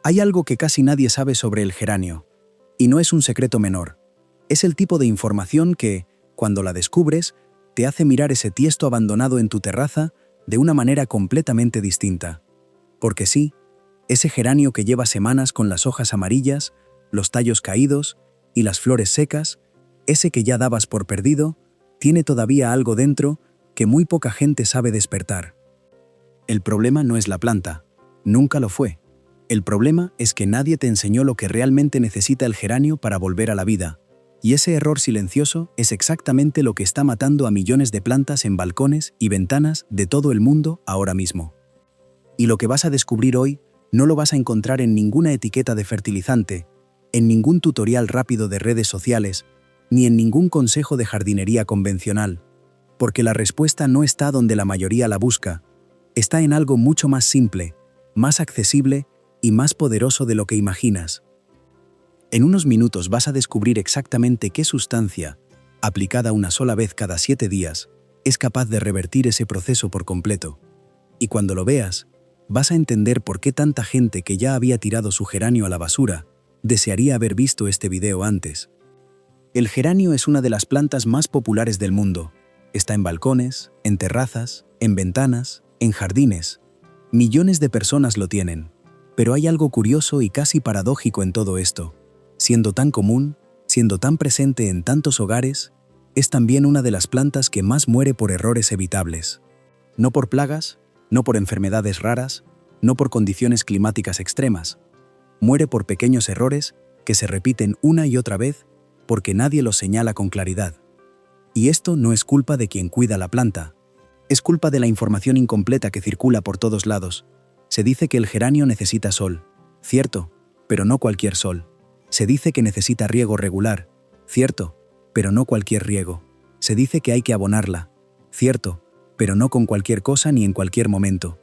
Hay algo que casi nadie sabe sobre el geranio, y no es un secreto menor. Es el tipo de información que, cuando la descubres, te hace mirar ese tiesto abandonado en tu terraza de una manera completamente distinta. Porque sí, ese geranio que lleva semanas con las hojas amarillas, los tallos caídos y las flores secas, ese que ya dabas por perdido, tiene todavía algo dentro que muy poca gente sabe despertar. El problema no es la planta, nunca lo fue. El problema es que nadie te enseñó lo que realmente necesita el geranio para volver a la vida, y ese error silencioso es exactamente lo que está matando a millones de plantas en balcones y ventanas de todo el mundo ahora mismo. Y lo que vas a descubrir hoy no lo vas a encontrar en ninguna etiqueta de fertilizante, en ningún tutorial rápido de redes sociales, ni en ningún consejo de jardinería convencional, porque la respuesta no está donde la mayoría la busca, está en algo mucho más simple, más accesible y más poderoso de lo que imaginas. En unos minutos vas a descubrir exactamente qué sustancia, aplicada una sola vez cada 7 días, es capaz de revertir ese proceso por completo. Y cuando lo veas, vas a entender por qué tanta gente que ya había tirado su geranio a la basura desearía haber visto este video antes. El geranio es una de las plantas más populares del mundo. Está en balcones, en terrazas, en ventanas, en jardines. Millones de personas lo tienen. Pero hay algo curioso y casi paradójico en todo esto. Siendo tan común, siendo tan presente en tantos hogares, es también una de las plantas que más muere por errores evitables. No por plagas, no por enfermedades raras, no por condiciones climáticas extremas. Muere por pequeños errores que se repiten una y otra vez porque nadie los señala con claridad. Y esto no es culpa de quien cuida la planta. Es culpa de la información incompleta que circula por todos lados. Se dice que el geranio necesita sol, cierto, pero no cualquier sol. Se dice que necesita riego regular, cierto, pero no cualquier riego. Se dice que hay que abonarla, cierto, pero no con cualquier cosa ni en cualquier momento.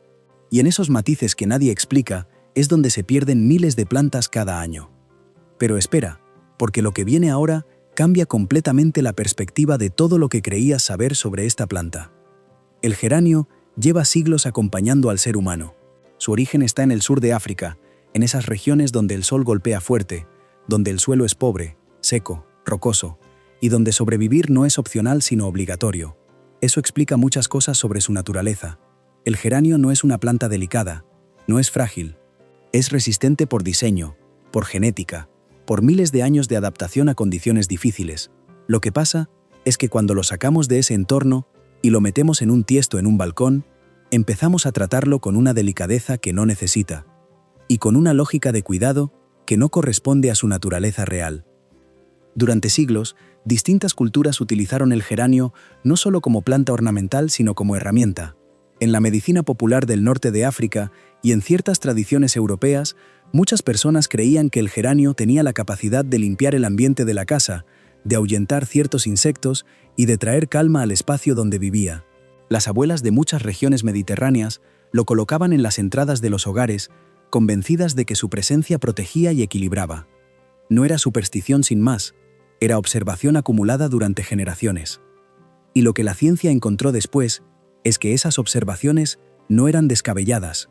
Y en esos matices que nadie explica es donde se pierden miles de plantas cada año. Pero espera, porque lo que viene ahora cambia completamente la perspectiva de todo lo que creías saber sobre esta planta. El geranio lleva siglos acompañando al ser humano. Su origen está en el sur de África, en esas regiones donde el sol golpea fuerte, donde el suelo es pobre, seco, rocoso, y donde sobrevivir no es opcional sino obligatorio. Eso explica muchas cosas sobre su naturaleza. El geranio no es una planta delicada, no es frágil. Es resistente por diseño, por genética, por miles de años de adaptación a condiciones difíciles. Lo que pasa es que cuando lo sacamos de ese entorno y lo metemos en un tiesto en un balcón, empezamos a tratarlo con una delicadeza que no necesita, y con una lógica de cuidado que no corresponde a su naturaleza real. Durante siglos, distintas culturas utilizaron el geranio no solo como planta ornamental sino como herramienta. En la medicina popular del norte de África y en ciertas tradiciones europeas, muchas personas creían que el geranio tenía la capacidad de limpiar el ambiente de la casa, de ahuyentar ciertos insectos y de traer calma al espacio donde vivía. Las abuelas de muchas regiones mediterráneas lo colocaban en las entradas de los hogares, convencidas de que su presencia protegía y equilibraba. No era superstición sin más, era observación acumulada durante generaciones. Y lo que la ciencia encontró después es que esas observaciones no eran descabelladas.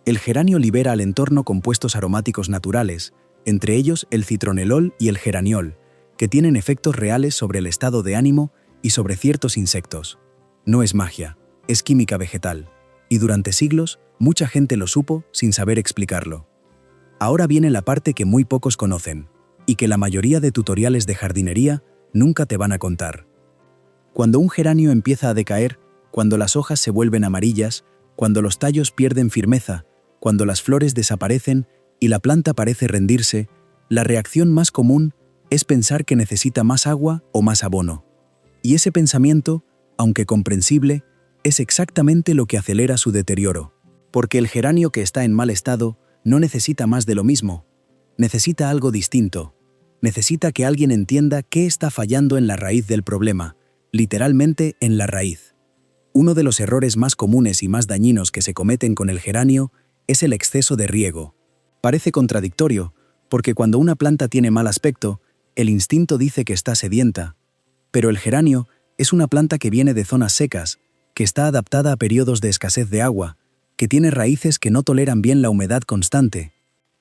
El geranio libera al entorno compuestos aromáticos naturales, entre ellos el citronelol y el geraniol, que tienen efectos reales sobre el estado de ánimo y sobre ciertos insectos. No es magia, es química vegetal, y durante siglos mucha gente lo supo sin saber explicarlo. Ahora viene la parte que muy pocos conocen, y que la mayoría de tutoriales de jardinería nunca te van a contar. Cuando un geranio empieza a decaer, cuando las hojas se vuelven amarillas, cuando los tallos pierden firmeza, cuando las flores desaparecen y la planta parece rendirse, la reacción más común es pensar que necesita más agua o más abono. Y ese pensamiento, aunque comprensible, es exactamente lo que acelera su deterioro. Porque el geranio que está en mal estado no necesita más de lo mismo. Necesita algo distinto. Necesita que alguien entienda qué está fallando en la raíz del problema, literalmente en la raíz. Uno de los errores más comunes y más dañinos que se cometen con el geranio es el exceso de riego. Parece contradictorio, porque cuando una planta tiene mal aspecto, el instinto dice que está sedienta. Pero el geranio es una planta que viene de zonas secas, que está adaptada a periodos de escasez de agua, que tiene raíces que no toleran bien la humedad constante.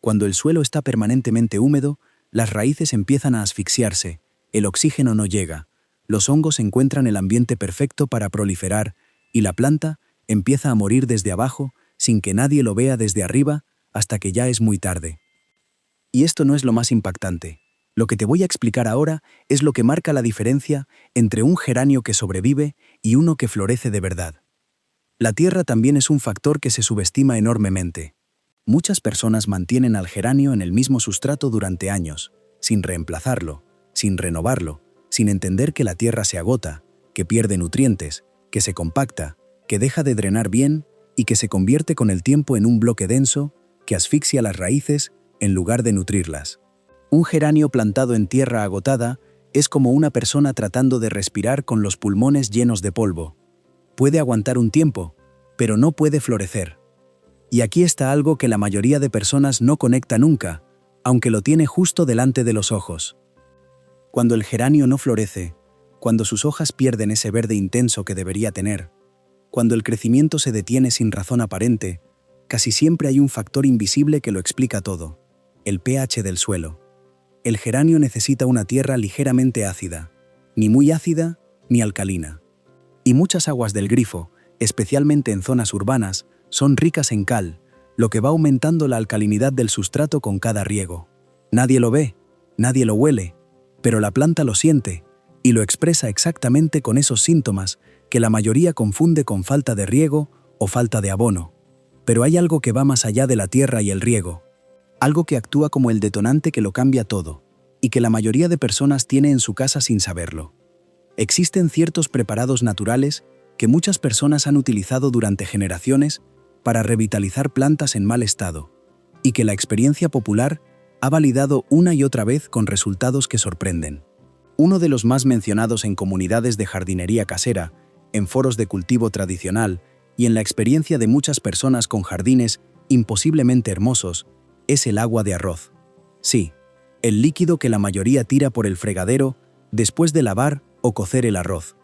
Cuando el suelo está permanentemente húmedo, las raíces empiezan a asfixiarse, el oxígeno no llega, los hongos encuentran el ambiente perfecto para proliferar y la planta empieza a morir desde abajo sin que nadie lo vea desde arriba hasta que ya es muy tarde. Y esto no es lo más impactante. Lo que te voy a explicar ahora es lo que marca la diferencia entre un geranio que sobrevive y uno que florece de verdad. La tierra también es un factor que se subestima enormemente. Muchas personas mantienen al geranio en el mismo sustrato durante años, sin reemplazarlo, sin renovarlo, sin entender que la tierra se agota, que pierde nutrientes, que se compacta, que deja de drenar bien y que se convierte con el tiempo en un bloque denso que asfixia las raíces en lugar de nutrirlas. Un geranio plantado en tierra agotada es como una persona tratando de respirar con los pulmones llenos de polvo. Puede aguantar un tiempo, pero no puede florecer. Y aquí está algo que la mayoría de personas no conecta nunca, aunque lo tiene justo delante de los ojos. Cuando el geranio no florece, cuando sus hojas pierden ese verde intenso que debería tener, cuando el crecimiento se detiene sin razón aparente, casi siempre hay un factor invisible que lo explica todo: el pH del suelo. El geranio necesita una tierra ligeramente ácida, ni muy ácida ni alcalina. Y muchas aguas del grifo, especialmente en zonas urbanas, son ricas en cal, lo que va aumentando la alcalinidad del sustrato con cada riego. Nadie lo ve, nadie lo huele, pero la planta lo siente y lo expresa exactamente con esos síntomas que la mayoría confunde con falta de riego o falta de abono. Pero hay algo que va más allá de la tierra y el riego. Algo que actúa como el detonante que lo cambia todo, y que la mayoría de personas tiene en su casa sin saberlo. Existen ciertos preparados naturales que muchas personas han utilizado durante generaciones para revitalizar plantas en mal estado, y que la experiencia popular ha validado una y otra vez con resultados que sorprenden. Uno de los más mencionados en comunidades de jardinería casera, en foros de cultivo tradicional y en la experiencia de muchas personas con jardines imposiblemente hermosos, es el agua de arroz. Sí, el líquido que la mayoría tira por el fregadero después de lavar o cocer el arroz.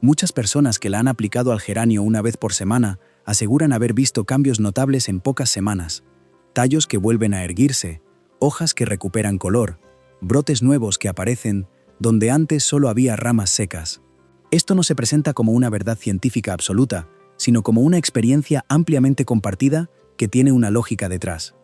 Muchas personas que la han aplicado al geranio una vez por semana aseguran haber visto cambios notables en pocas semanas: tallos que vuelven a erguirse, hojas que recuperan color, brotes nuevos que aparecen donde antes solo había ramas secas. Esto no se presenta como una verdad científica absoluta, sino como una experiencia ampliamente compartida que tiene una lógica detrás.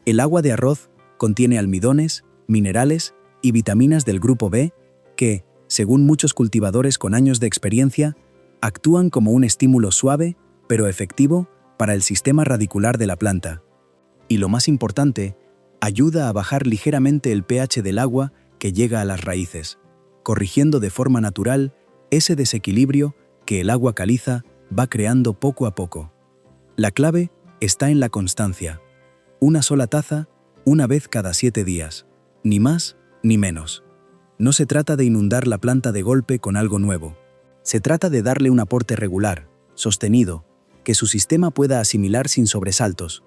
El agua de arroz contiene almidones, minerales y vitaminas del grupo B que, según muchos cultivadores con años de experiencia, actúan como un estímulo suave pero efectivo para el sistema radicular de la planta. Y lo más importante, ayuda a bajar ligeramente el pH del agua que llega a las raíces, corrigiendo de forma natural ese desequilibrio que el agua caliza va creando poco a poco. La clave está en la constancia. Una sola taza, una vez cada 7 días, ni más ni menos. No se trata de inundar la planta de golpe con algo nuevo. Se trata de darle un aporte regular, sostenido, que su sistema pueda asimilar sin sobresaltos.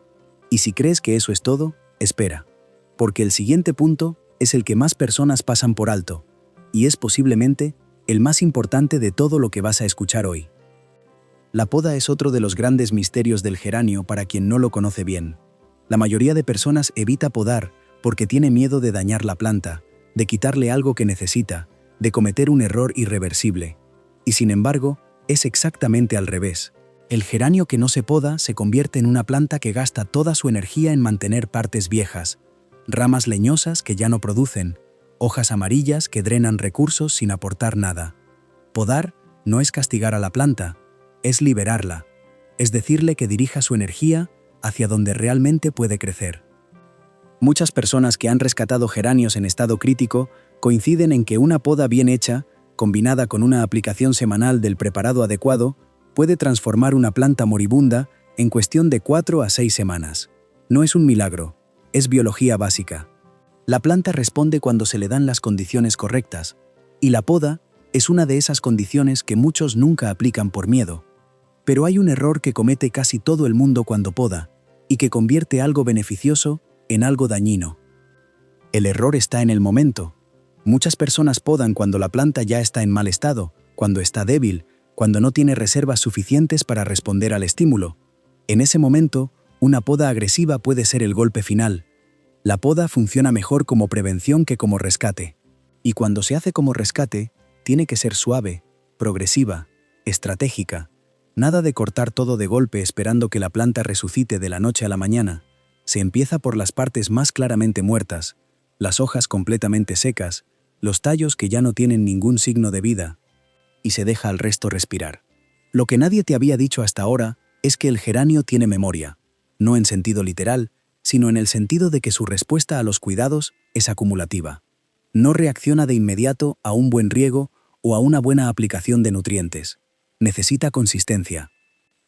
Y si crees que eso es todo, espera, porque el siguiente punto es el que más personas pasan por alto, y es posiblemente el más importante de todo lo que vas a escuchar hoy. La poda es otro de los grandes misterios del geranio para quien no lo conoce bien. La mayoría de personas evita podar porque tiene miedo de dañar la planta, de quitarle algo que necesita, de cometer un error irreversible. Y sin embargo, es exactamente al revés. El geranio que no se poda se convierte en una planta que gasta toda su energía en mantener partes viejas, ramas leñosas que ya no producen, hojas amarillas que drenan recursos sin aportar nada. Podar no es castigar a la planta, es liberarla, es decirle que dirija su energía hacia donde realmente puede crecer. Muchas personas que han rescatado geranios en estado crítico coinciden en que una poda bien hecha, combinada con una aplicación semanal del preparado adecuado, puede transformar una planta moribunda en cuestión de 4 a 6 semanas. No es un milagro, es biología básica. La planta responde cuando se le dan las condiciones correctas, y la poda es una de esas condiciones que muchos nunca aplican por miedo. Pero hay un error que comete casi todo el mundo cuando poda, y que convierte algo beneficioso en algo dañino. El error está en el momento. Muchas personas podan cuando la planta ya está en mal estado, cuando está débil, cuando no tiene reservas suficientes para responder al estímulo. En ese momento, una poda agresiva puede ser el golpe final, La poda funciona mejor como prevención que como rescate. Y cuando se hace como rescate, tiene que ser suave, progresiva, estratégica. Nada de cortar todo de golpe esperando que la planta resucite de la noche a la mañana. Se empieza por las partes más claramente muertas, las hojas completamente secas, los tallos que ya no tienen ningún signo de vida, y se deja al resto respirar. Lo que nadie te había dicho hasta ahora es que el geranio tiene memoria, no en sentido literal, sino en el sentido de que su respuesta a los cuidados es acumulativa. No reacciona de inmediato a un buen riego o a una buena aplicación de nutrientes. Necesita consistencia.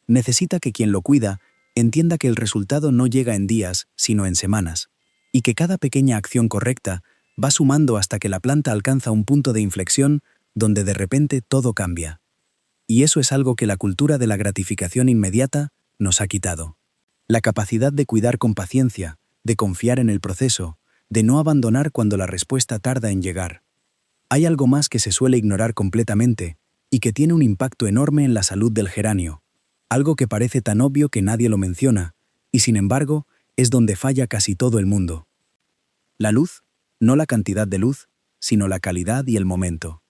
Necesita que quien lo cuida entienda que el resultado no llega en días, sino en semanas, y que cada pequeña acción correcta va sumando hasta que la planta alcanza un punto de inflexión donde de repente todo cambia. Y eso es algo que la cultura de la gratificación inmediata nos ha quitado. La capacidad de cuidar con paciencia, de confiar en el proceso, de no abandonar cuando la respuesta tarda en llegar. Hay algo más que se suele ignorar completamente y que tiene un impacto enorme en la salud del geranio. Algo que parece tan obvio que nadie lo menciona, y sin embargo, es donde falla casi todo el mundo. La luz, no la cantidad de luz, sino la calidad y el momento.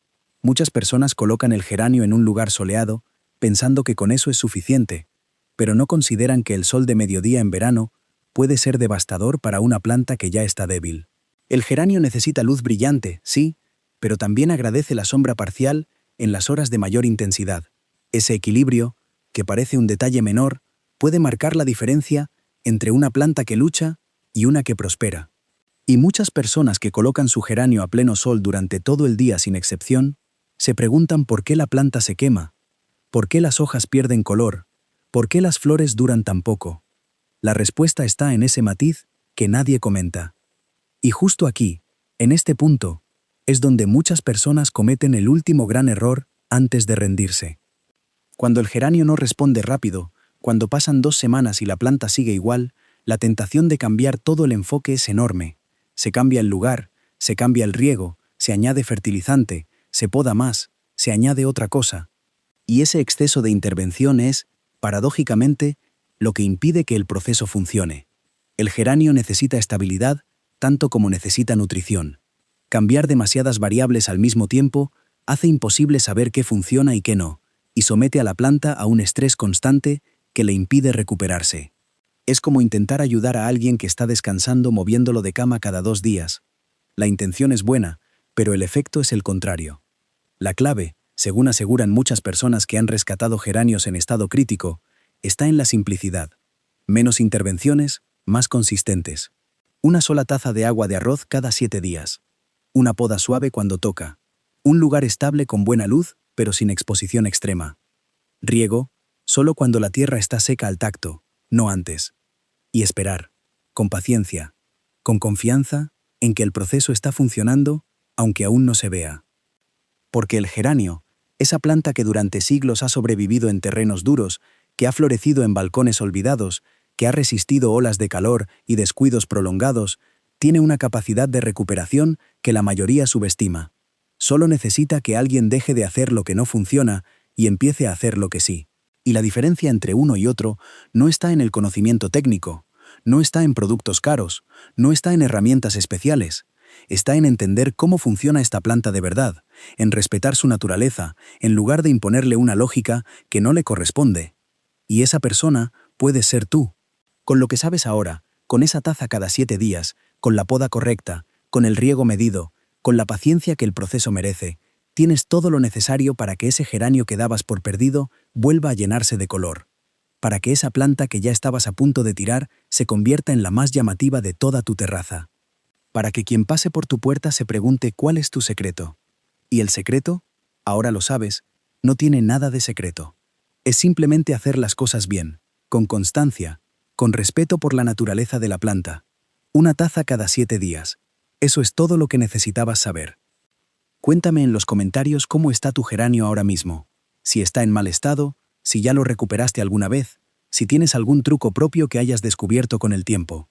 Muchas personas colocan el geranio en un lugar soleado, pensando que con eso es suficiente, pero no consideran que el sol de mediodía en verano puede ser devastador para una planta que ya está débil. El geranio necesita luz brillante, sí, pero también agradece la sombra parcial en las horas de mayor intensidad. Ese equilibrio, que parece un detalle menor, puede marcar la diferencia entre una planta que lucha y una que prospera. Y muchas personas que colocan su geranio a pleno sol durante todo el día sin excepción, se preguntan por qué la planta se quema, por qué las hojas pierden color, por qué las flores duran tan poco. La respuesta está en ese matiz que nadie comenta. Y justo aquí, en este punto, es donde muchas personas cometen el último gran error antes de rendirse. Cuando el geranio no responde rápido, cuando pasan 2 semanas y la planta sigue igual, la tentación de cambiar todo el enfoque es enorme. Se cambia el lugar, se cambia el riego, se añade fertilizante, se poda más, se añade otra cosa. Y ese exceso de intervención es, paradójicamente, lo que impide que el proceso funcione. El geranio necesita estabilidad tanto como necesita nutrición. Cambiar demasiadas variables al mismo tiempo hace imposible saber qué funciona y qué no, y somete a la planta a un estrés constante que le impide recuperarse. Es como intentar ayudar a alguien que está descansando moviéndolo de cama cada 2 días. La intención es buena, pero el efecto es el contrario. La clave, según aseguran muchas personas que han rescatado geranios en estado crítico, está en la simplicidad. Menos intervenciones, más consistentes. Una sola taza de agua de arroz cada 7 días. Una poda suave cuando toca. Un lugar estable con buena luz, pero sin exposición extrema. Riego, solo cuando la tierra está seca al tacto, no antes. Y esperar, con paciencia, con confianza en que el proceso está funcionando, aunque aún no se vea. Porque el geranio, esa planta que durante siglos ha sobrevivido en terrenos duros, que ha florecido en balcones olvidados, que ha resistido olas de calor y descuidos prolongados, tiene una capacidad de recuperación que la mayoría subestima. Solo necesita que alguien deje de hacer lo que no funciona y empiece a hacer lo que sí. Y la diferencia entre uno y otro no está en el conocimiento técnico, no está en productos caros, no está en herramientas especiales. Está en entender cómo funciona esta planta de verdad, en respetar su naturaleza, en lugar de imponerle una lógica que no le corresponde. Y esa persona puede ser tú. Con lo que sabes ahora, con esa taza cada 7 días, con la poda correcta, con el riego medido, con la paciencia que el proceso merece, tienes todo lo necesario para que ese geranio que dabas por perdido vuelva a llenarse de color. Para que esa planta que ya estabas a punto de tirar se convierta en la más llamativa de toda tu terraza. Para que quien pase por tu puerta se pregunte cuál es tu secreto. Y el secreto, ahora lo sabes, no tiene nada de secreto. Es simplemente hacer las cosas bien, con constancia, con respeto por la naturaleza de la planta. Una taza cada 7 días. Eso es todo lo que necesitabas saber. Cuéntame en los comentarios cómo está tu geranio ahora mismo. Si está en mal estado, si ya lo recuperaste alguna vez, si tienes algún truco propio que hayas descubierto con el tiempo.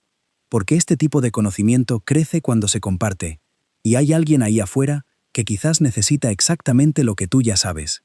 Porque este tipo de conocimiento crece cuando se comparte, y hay alguien ahí afuera que quizás necesita exactamente lo que tú ya sabes.